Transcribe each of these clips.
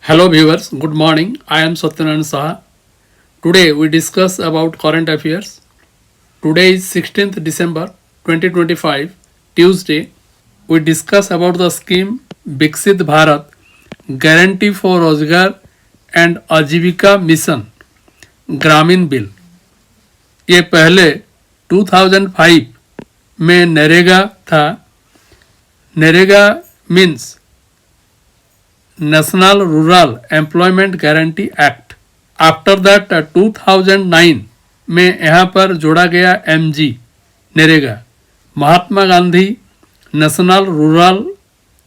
Hello viewers, good morning. I am Satyanarayana Saha. Today we discuss about current affairs. Today is 16th December 2025, Tuesday. We discuss about the scheme Viksit Bharat, Guarantee for Rozgar and Ajivika Mission, ग्रामीण bill. ये पहले 2005 में नरेगा था. NREGA means national rural employment guarantee act. After that 2009 में यहाँ पर जोड़ा गया MG NREGA, Mahatma Gandhi national rural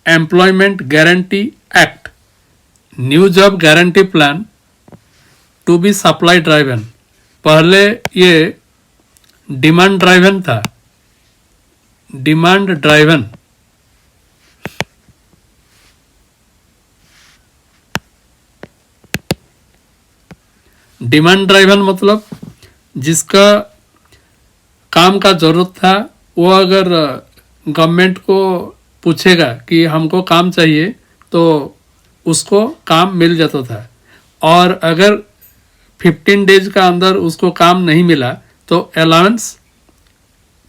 employment guarantee act. New job guarantee plan to be supply driven. पहले ये डिमांड ड्राइवन था. डिमांड ड्राइवन डिमांड ड्राइवन मतलब जिसका काम का ज़रूरत था वो अगर गवर्नमेंट को पूछेगा कि हमको काम चाहिए तो उसको काम मिल जाता था. और अगर 15 डेज का अंदर उसको काम नहीं मिला तो अलाउंस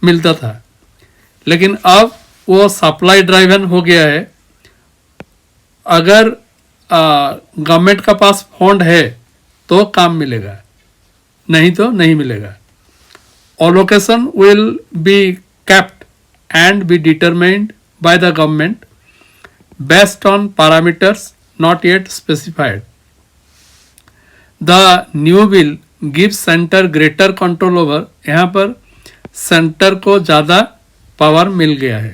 मिलता था. लेकिन अब वो सप्लाई ड्राइवन हो गया है. अगर गवर्नमेंट का पास फंड है तो काम मिलेगा, नहीं तो नहीं मिलेगा. Allocation will be kept and be determined by the government based on parameters not yet specified. The new bill gives center greater control over. यहाँ पर सेंटर को ज़्यादा पावर मिल गया है.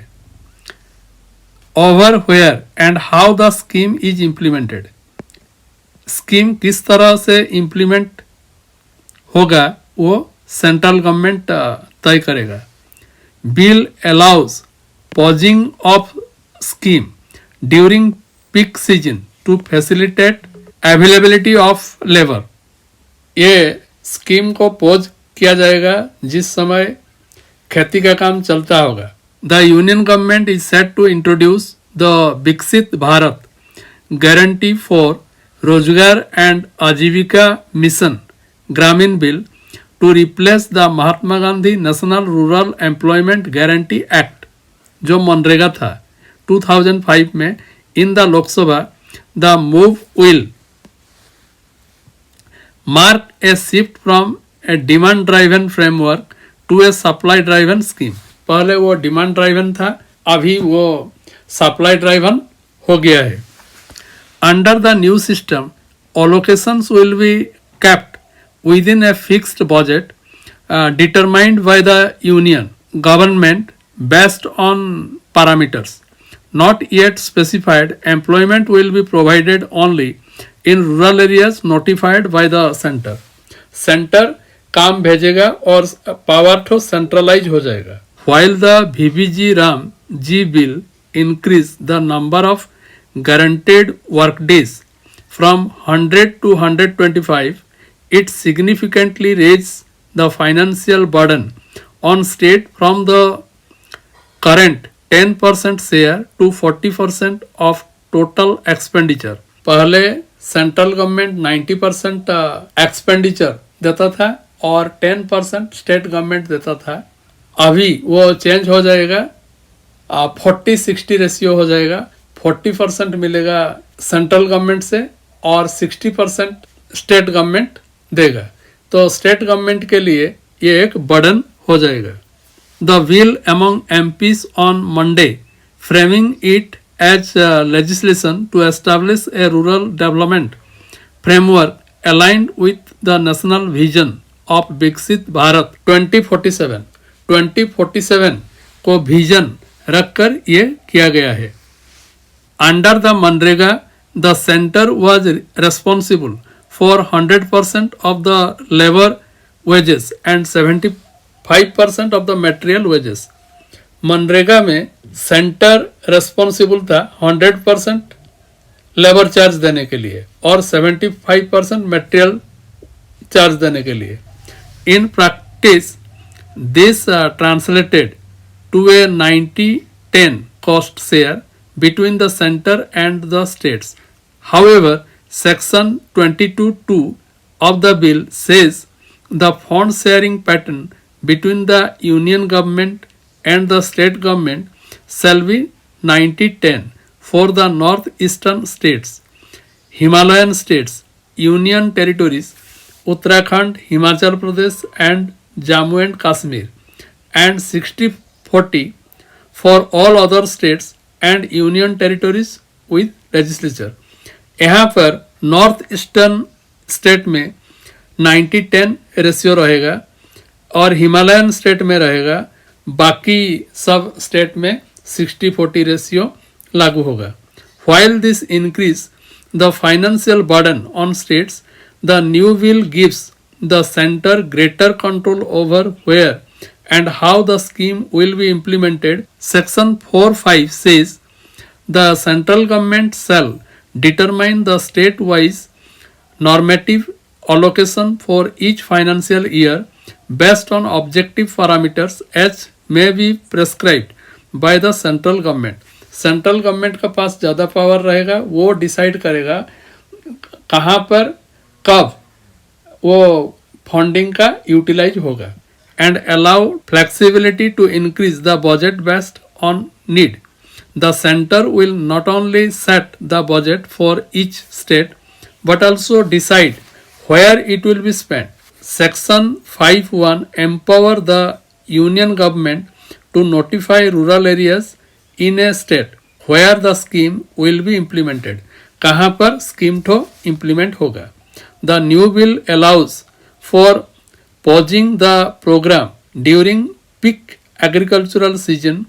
Over where and how the scheme is implemented. Scheme किस तरह से implement होगा वो सेंट्रल गवर्नमेंट तय करेगा. Bill allows pausing of scheme during peak season to facilitate availability of labour. ये स्कीम को पॉज किया जाएगा जिस समय खेती का काम चलता होगा. The union government is set to introduce the Viksit Bharat guarantee for Rozgar and Ajivika mission Gramin bill to replace the Mahatma Gandhi national rural employment guarantee act जो मनरेगा था 2005 में. In the Lok Sabha the move will mark A shift from a demand driven framework to a supply driven scheme. पहले वो demand driven था, अभी वो supply driven हो गया है. Under the new system, allocations will be kept within a fixed budget determined by the union government based on parameters not yet specified. Employment will be provided only in rural areas notified by the center. Center काम भेजेगा और power तो centralise हो जाएगा. While the VBG Ram G bill increase the number of guaranteed work days from 100 to 125, it significantly raises the financial burden on state from the current 10% share to 40% of total expenditure. पहले central government 90% expenditure देता था और 10% state government देता था. अभी वो change हो जाएगा, 40-60 रेशियो हो जाएगा. 40% मिलेगा सेंट्रल गवर्नमेंट से और 60% स्टेट गवर्नमेंट देगा. तो स्टेट गवर्नमेंट के लिए ये एक बर्डन हो जाएगा. The will among MPs on Monday framing it as legislation to establish a rural development framework aligned with the national vision of Viksit Bharat 2047. 2047 को विजन रखकर ये किया गया है. Under the Manrega, the center was responsible for 100% of the labor wages and 75% of the material wages. MNREGA में centre responsible था 100% labour charge देने के लिए और 75% मटेरियल चार्ज देने के लिए. In practice this translated to a 90-10 cost share between the center and the states. However, Section 22(2) of the bill says the fund sharing pattern between the union government and the state government shall be 90-10 for the northeastern states, Himalayan states, union territories, Uttarakhand, Himachal Pradesh and Jammu and Kashmir, and 60-40 for all other states and union territories with legislature. यहाँ पर north eastern state में 90-10 ratio रहेगा और Himalayan state में रहेगा, बाकी सब state में 60-40 रेशियो लागू होगा. While this increase the financial burden on states, the new bill gives the center greater control over where and how the scheme will be implemented. Section 4(5) says the central government shall determine the state-wise normative allocation for each financial year based on objective parameters as may be prescribed by the central government. Central government का पास ज़्यादा power रहेगा, वो decide करेगा कहाँ पर कब वो funding का यूटिलाइज होगा. And allow flexibility to increase the budget based on need. The center will not only set the budget for each state but also decide where it will be spent. Section 5(1) empower the union government to notify rural areas in a state where the scheme will be implemented. कहाँ पर scheme ठो implement होगा. The new bill allows for pausing the program during peak agricultural season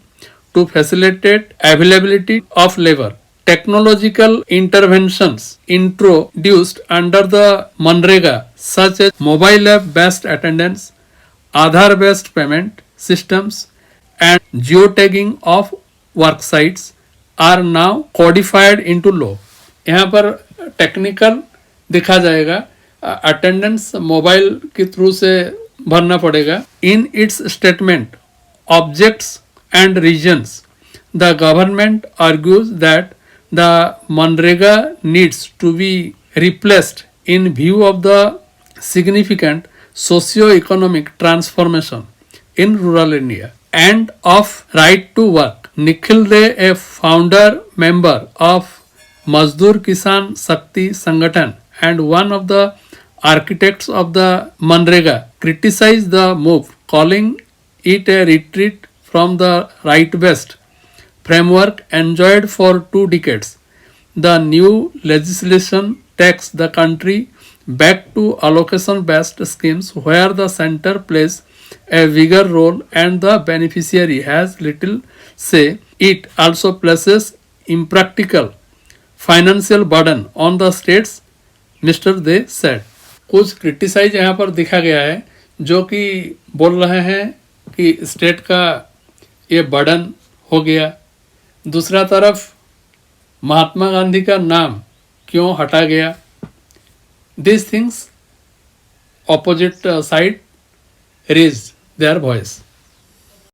to facilitate availability of labor. Technological interventions introduced under the Manrega such as mobile app based attendance, Aadhaar based payment systems and geotagging of work sites are now codified into law. यहाँ पर technical देखा जाएगा, attendance mobile के through से भरना पड़ेगा. In its statement objects and regions, the government argues that the Manrega needs to be replaced in view of the significant socio-economic transformation in rural India and of right to work. Nikhil De, a founder member of Mazdoor Kisan Shakti Sangathan and one of the architects of the Manrega, criticized the move, calling it a retreat from the right-based framework enjoyed for 2 decades. The new legislation takes the country back to allocation-based schemes where the center plays a bigger role and the beneficiary has little say. It also places impractical financial burden on the states, Mr. De said. कुछ criticise यहाँ पर दिखा गया है जो कि बोल रहे हैं कि स्टेट का ये बर्डन हो गया. दूसरा तरफ महात्मा गांधी का नाम क्यों हटा गया. This things opposite side raise their voice.